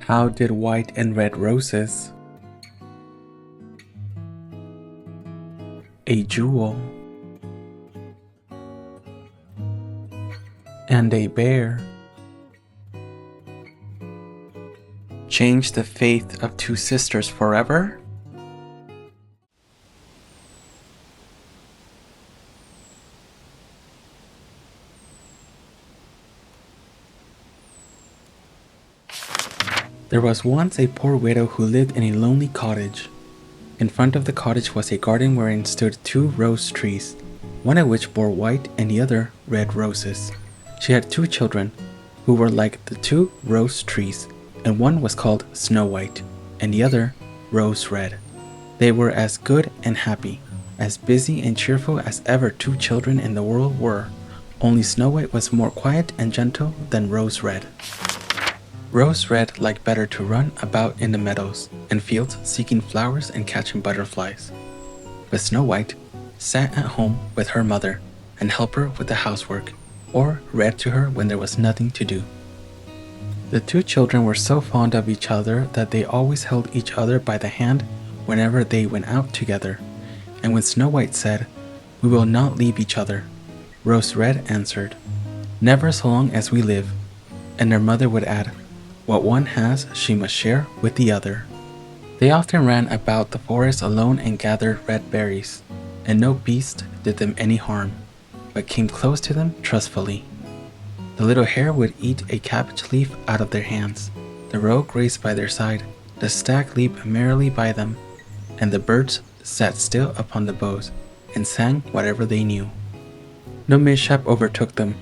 How did white and red roses? A jewel and a bear change the fate of two sisters forever? There was once a poor widow who lived in a lonely cottage. In front of the cottage was a garden wherein stood 2 rose trees, one of which bore white and the other red roses. She had 2 children, who were like the 2 rose trees, and one was called Snow White, and the other Rose Red. They were as good and happy, as busy and cheerful as ever 2 children in the world were, only Snow White was more quiet and gentle than Rose Red. Rose Red liked better to run about in the meadows and fields seeking flowers and catching butterflies. But Snow White sat at home with her mother and helped her with the housework, or read to her when there was nothing to do. The 2 children were so fond of each other that they always held each other by the hand whenever they went out together, and when Snow White said, "We will not leave each other," Rose Red answered, "Never so long as we live," and their mother would add, "What one has, she must share with the other." They often ran about the forest alone and gathered red berries, and no beast did them any harm, but came close to them trustfully. The little hare would eat a cabbage leaf out of their hands, the roe grazed by their side, the stag leaped merrily by them, and the birds sat still upon the boughs and sang whatever they knew. No mishap overtook them.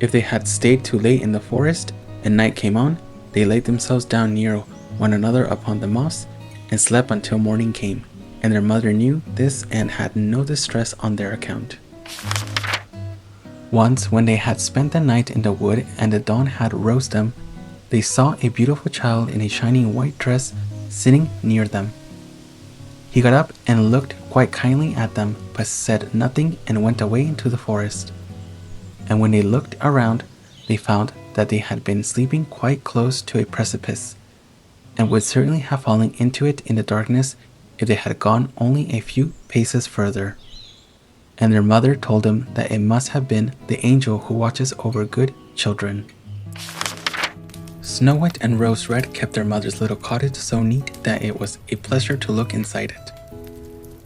If they had stayed too late in the forest and night came on, they laid themselves down near one another upon the moss and slept until morning came, and their mother knew this and had no distress on their account. Once, when they had spent the night in the wood and the dawn had roused them, they saw a beautiful child in a shining white dress sitting near them. He got up and looked quite kindly at them, but said nothing and went away into the forest. And when they looked around, they found that they had been sleeping quite close to a precipice, and would certainly have fallen into it in the darkness if they had gone only a few paces further. And their mother told them that it must have been the angel who watches over good children. Snow White and Rose Red kept their mother's little cottage so neat that it was a pleasure to look inside it.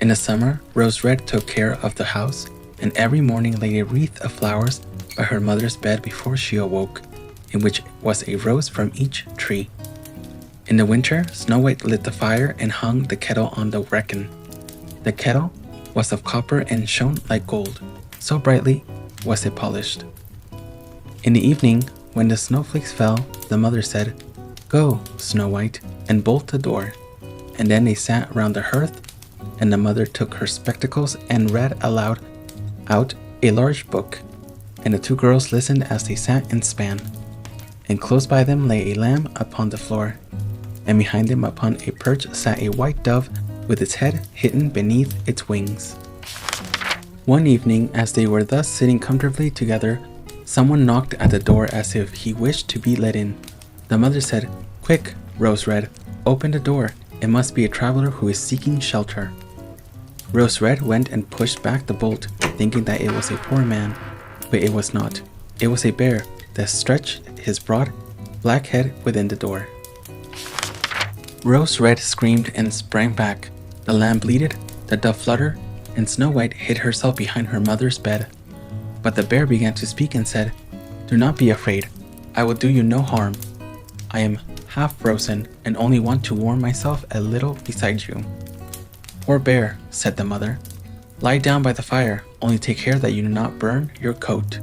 In the summer, Rose Red took care of the house, and every morning laid a wreath of flowers by her mother's bed before she awoke, in which was a rose from each tree. In the winter, Snow White lit the fire and hung the kettle on the wrekin. The kettle was of copper and shone like gold, so brightly was it polished. In the evening, when the snowflakes fell, the mother said, "Go, Snow White, and bolt the door." And then they sat round the hearth, and the mother took her spectacles and read aloud out a large book, and the 2 girls listened as they sat and span. And close by them lay a lamb upon the floor, and behind them upon a perch sat a white dove with its head hidden beneath its wings. One evening, as they were thus sitting comfortably together, someone knocked at the door as if he wished to be let in. The mother said, "Quick, Rose Red, open the door. It must be a traveler who is seeking shelter." Rose Red went and pushed back the bolt, thinking that it was a poor man, but it was not. It was a bear that stretched his broad, black head within the door. Rose Red screamed and sprang back. The lamb bleated, the dove fluttered, and Snow White hid herself behind her mother's bed. But the bear began to speak and said, "Do not be afraid. I will do you no harm. I am half frozen and only want to warm myself a little beside you." "Poor bear," said the mother, "lie down by the fire, only take care that you do not burn your coat."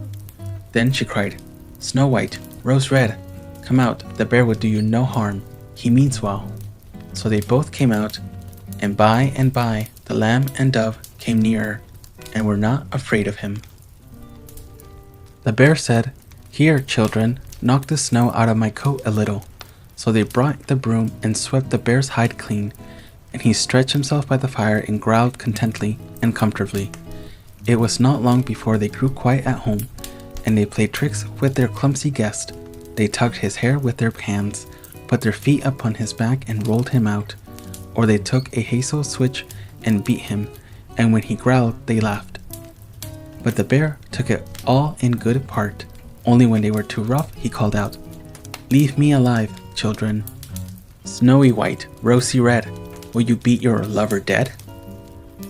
Then she cried, "Snow White, Rose Red, come out, the bear will do you no harm. He means well." So they both came out, and by the lamb and dove came nearer, and were not afraid of him. The bear said, "Here, children, knock the snow out of my coat a little." So they brought the broom and swept the bear's hide clean, and he stretched himself by the fire and growled contentedly and comfortably. It was not long before they grew quite at home, and they played tricks with their clumsy guest. They tugged his hair with their hands, put their feet upon his back and rolled him out, or they took a hazel switch and beat him, and when he growled, they laughed. But the bear took it all in good part. Only when they were too rough, he called out, "Leave me alive, children. Snowy white, rosy red, will you beat your lover dead?"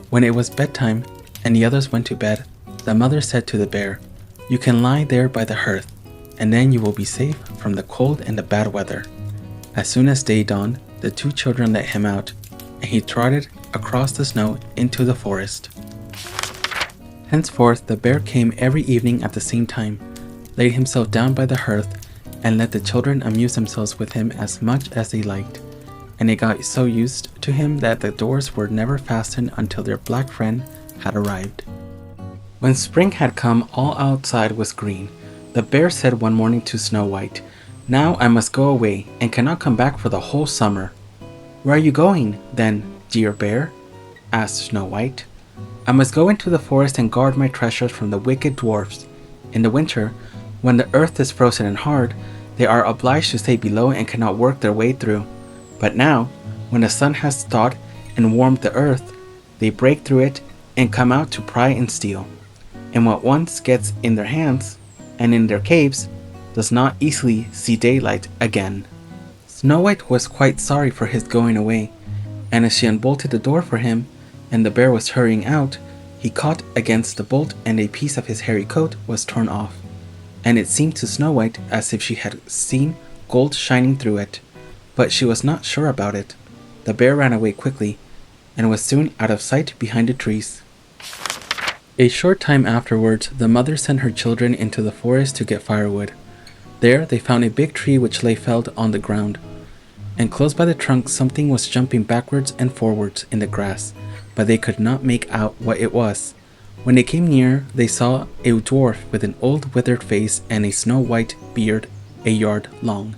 When it was bedtime and the others went to bed, the mother said to the bear, "You can lie there by the hearth, and then you will be safe from the cold and the bad weather." As soon as day dawned, the two children let him out, and he trotted across the snow into the forest. Henceforth, the bear came every evening at the same time, laid himself down by the hearth, and let the children amuse themselves with him as much as they liked, and they got so used to him that the doors were never fastened until their black friend had arrived. When spring had come, all outside was green. The bear said one morning to Snow White, "Now I must go away, and cannot come back for the whole summer." "Where are you going, then, dear bear?" asked Snow White. "I must go into the forest and guard my treasures from the wicked dwarfs. In the winter, when the earth is frozen and hard, they are obliged to stay below and cannot work their way through. But now, when the sun has thawed and warmed the earth, they break through it and come out to pry and steal. And what once gets in their hands and in their caves does not easily see daylight again." Snow White was quite sorry for his going away, and as she unbolted the door for him, and the bear was hurrying out, he caught against the bolt and a piece of his hairy coat was torn off, and it seemed to Snow White as if she had seen gold shining through it, but she was not sure about it. The bear ran away quickly, and was soon out of sight behind the trees. A short time afterwards, the mother sent her children into the forest to get firewood. There they found a big tree which lay felled on the ground, and close by the trunk something was jumping backwards and forwards in the grass, but they could not make out what it was. When they came near, they saw a dwarf with an old withered face and a snow-white beard a yard long.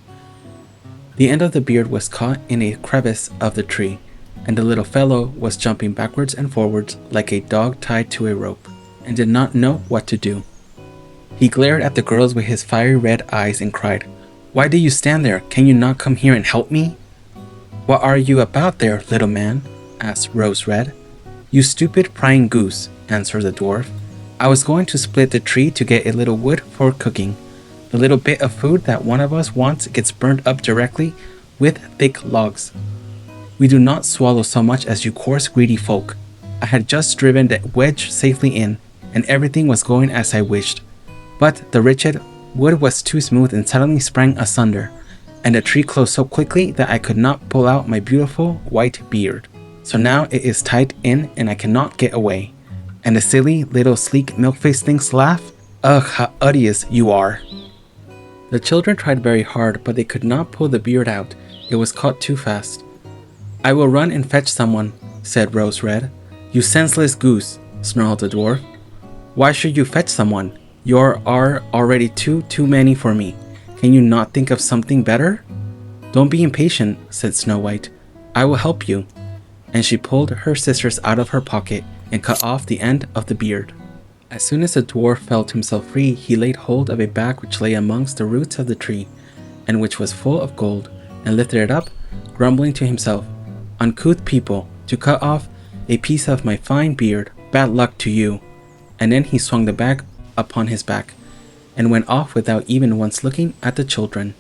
The end of the beard was caught in a crevice of the tree, and the little fellow was jumping backwards and forwards like a dog tied to a rope, and did not know what to do. He glared at the girls with his fiery red eyes and cried, "Why do you stand there? Can you not come here and help me?" "What are you about there, little man?" asked Rose Red. "You stupid prying goose," answered the dwarf. "I was going to split the tree to get a little wood for cooking. The little bit of food that one of us wants gets burned up directly with thick logs. We do not swallow so much as you coarse, greedy folk. I had just driven the wedge safely in, and everything was going as I wished. But the wretched wood was too smooth and suddenly sprang asunder, and the tree closed so quickly that I could not pull out my beautiful white beard. So now it is tied in and I cannot get away. And the silly little sleek milk-faced things laugh. Ugh, how odious you are." The children tried very hard, but they could not pull the beard out. It was caught too fast. "I will run and fetch someone," said Rose Red. "You senseless goose," snarled the dwarf. "Why should you fetch someone? You are already too many for me. Can you not think of something better?" "Don't be impatient," said Snow White. "I will help you." And she pulled her sisters out of her pocket and cut off the end of the beard. As soon as the dwarf felt himself free, he laid hold of a bag which lay amongst the roots of the tree, and which was full of gold, and lifted it up, grumbling to himself, "Uncouth people, to cut off a piece of my fine beard, bad luck to you." And then he swung the bag upon his back, and went off without even once looking at the children.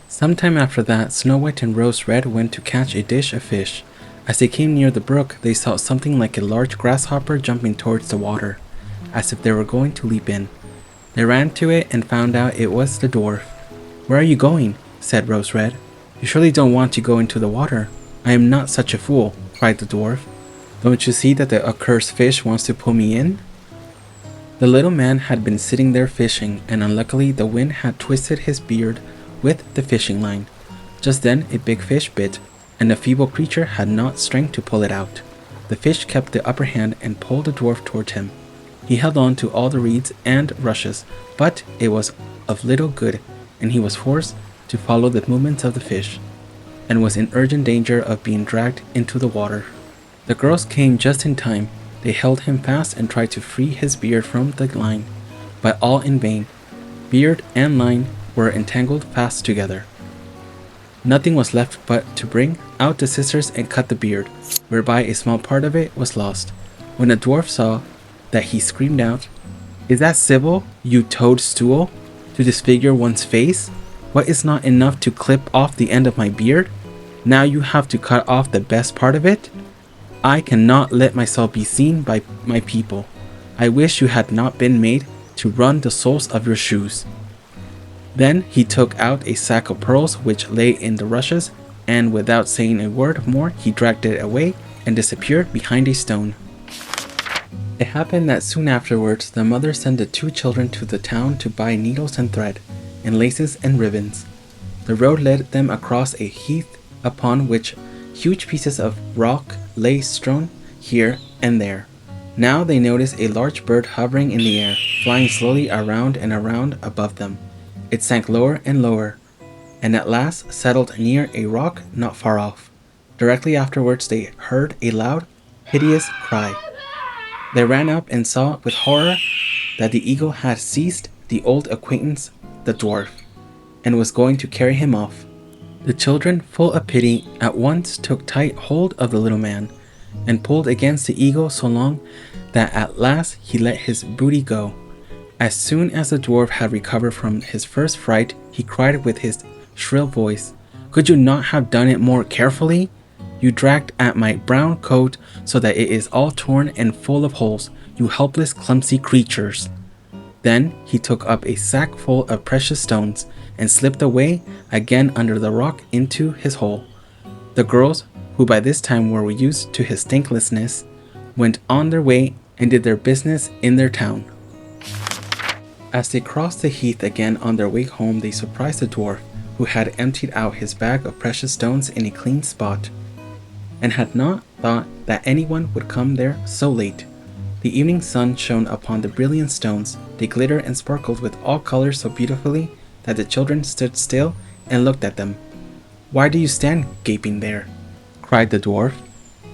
Some time after that, Snow White and Rose Red went to catch a dish of fish. As they came near the brook, they saw something like a large grasshopper jumping towards the water, as if they were going to leap in. They ran to it and found out it was the dwarf. "Where are you going?" said Rose Red. "You surely don't want to go into the water." "I am not such a fool," cried the dwarf. "Don't you see that the accursed fish wants to pull me in?" The little man had been sitting there fishing, and unluckily the wind had twisted his beard with the fishing line. Just then a big fish bit, and the feeble creature had not strength to pull it out. The fish kept the upper hand and pulled the dwarf toward him. He held on to all the reeds and rushes, but it was of little good, and he was forced to follow the movements of the fish, and was in urgent danger of being dragged into the water. The girls came just in time. They held him fast and tried to free his beard from the line, but all in vain. Beard and line were entangled fast together. Nothing was left but to bring out the scissors and cut the beard, whereby a small part of it was lost. When the dwarf saw that, he screamed out, "Is that civil, you toadstool, to disfigure one's face? What is not enough to clip off the end of my beard? Now you have to cut off the best part of it? I cannot let myself be seen by my people. I wish you had not been made to run the soles of your shoes." Then he took out a sack of pearls which lay in the rushes, and without saying a word more, he dragged it away and disappeared behind a stone. It happened that soon afterwards, the mother sent the two children to the town to buy needles and thread, and laces and ribbons. The road led them across a heath upon which huge pieces of rock lay strewn here and there. Now they noticed a large bird hovering in the air, flying slowly around and around above them. It sank lower and lower, and at last settled near a rock not far off. Directly afterwards they heard a loud, hideous cry. They ran up and saw with horror that the eagle had seized the old acquaintance, the dwarf, and was going to carry him off. The children, full of pity, at once took tight hold of the little man, and pulled against the eagle so long that at last he let his booty go. As soon as the dwarf had recovered from his first fright, he cried with his shrill voice, "Could you not have done it more carefully? You dragged at my brown coat so that it is all torn and full of holes, you helpless, clumsy creatures." Then he took up a sack full of precious stones and slipped away again under the rock into his hole. The girls, who by this time were used to his thanklessness, went on their way and did their business in their town. As they crossed the heath again on their way home, they surprised the dwarf, who had emptied out his bag of precious stones in a clean spot, and had not thought that anyone would come there so late. The evening sun shone upon the brilliant stones. They glittered and sparkled with all colors so beautifully that the children stood still and looked at them. "Why do you stand gaping there?" cried the dwarf,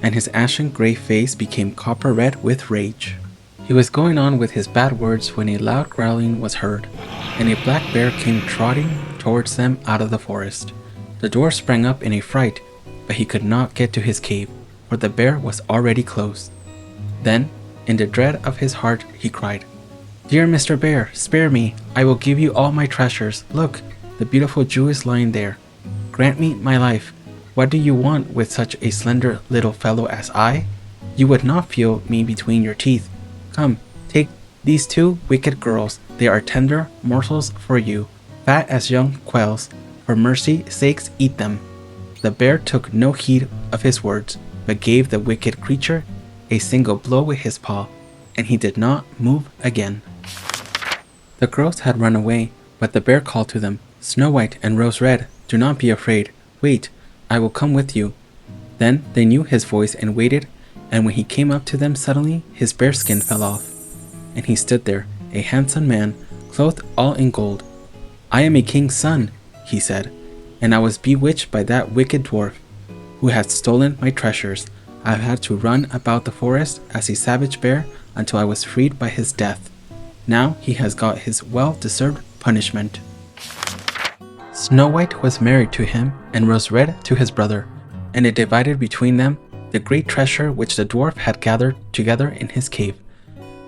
and his ashen gray face became copper red with rage. He was going on with his bad words when a loud growling was heard, and a black bear came trotting towards them out of the forest. The dwarf sprang up in a fright, but he could not get to his cave, for the bear was already close. Then, in the dread of his heart, he cried, "Dear Mr. Bear, spare me. I will give you all my treasures. Look, the beautiful Jew is lying there. Grant me my life. What do you want with such a slender little fellow as I? You would not feel me between your teeth. Come, take these two wicked girls. They are tender morsels for you, fat as young quails. For mercy's sakes, eat them." The bear took no heed of his words, but gave the wicked creature a single blow with his paw, and he did not move again. The girls had run away, but the bear called to them, "Snow White and Rose Red, do not be afraid. Wait, I will come with you." Then they knew his voice and waited, and when he came up to them suddenly, his bearskin fell off, and he stood there, a handsome man, clothed all in gold. "I am a king's son," he said, "and I was bewitched by that wicked dwarf, who had stolen my treasures. I have had to run about the forest as a savage bear until I was freed by his death. Now he has got his well-deserved punishment." Snow White was married to him, and Rose Red to his brother, and it divided between them the great treasure which the dwarf had gathered together in his cave.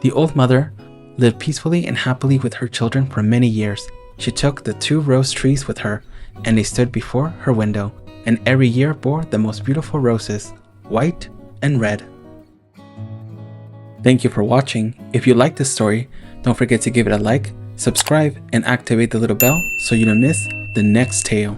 The old mother lived peacefully and happily with her children for many years. She took the 2 rose trees with her, and they stood before her window, and every year bore the most beautiful roses, white and red. Thank you for watching. If you like this story, don't forget to give it a like, subscribe, and activate the little bell so you don't miss the next tale.